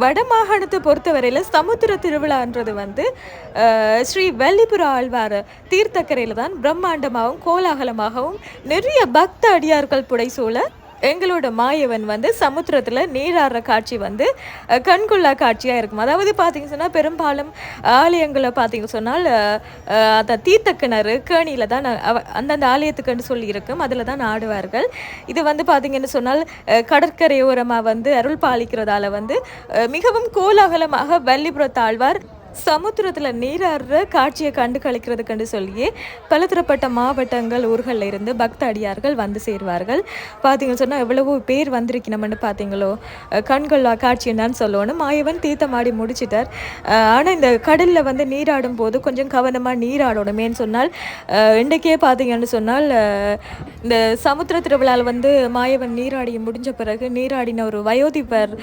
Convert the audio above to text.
வடமாகாணத்தை பொறுத்தவரையில் சமுத்திர திருவிழான்றது வந்து ஸ்ரீ வல்லிபுர ஆழ்வார் தீர்த்தக்கரையில் தான் பிரம்மாண்டமாகவும் கோலாகலமாகவும் நிறைய பக்த அடியார்கள் புடைசூழ எங்களோட மாயவன் வந்து சமுத்திரத்தில் நீராடுற காட்சி வந்து கண்கொள்ளா காட்சியாக இருக்கும். அதாவது பார்த்தீங்க சொன்னால் பெரும்பாலும் ஆலயங்களை பார்த்தீங்க சொன்னால் அந்த தீர்த்த கிணறு கேணியில் தான் அந்தந்த ஆலயத்துக்குன்னு சொல்லி இருக்கும், அதில் தான் ஆடுவார்கள். இது வந்து பார்த்தீங்கன்னு சொன்னால் கடற்கரையோரமாக வந்து அருள் பாலிக்கிறதால வந்து மிகவும் கோலாகலமாக வல்லிபுரத்தாழ்வார் சமுத்திரத்தில் நீராடுற காட்சியை கண்டு கழிக்கிறதுக்கண்டு சொல்லியே பலதரப்பட்ட மாவட்டங்கள் ஊர்களில் இருந்து பக்த அடியார்கள் வந்து சேருவார்கள். பார்த்தீங்கன்னு சொன்னால் எவ்வளவோ பேர் வந்திருக்கணும்னு பார்த்தீங்களோ, கண்கொள்ளா காட்சி என்னன்னு சொல்லணும். மாயவன் தீர்த்தமாடி முடிச்சிட்டார். ஆனால் இந்த கடலில் வந்து நீராடும் போது கொஞ்சம் கவனமாக நீராடணுமேன்னு சொன்னால் இன்றைக்கே பார்த்தீங்கன்னு சொன்னால் இந்த சமுத்திர திருவிழாவில் வந்து மாயவன் நீராடி முடிஞ்ச பிறகு நீராடின ஒரு வயோதிபர்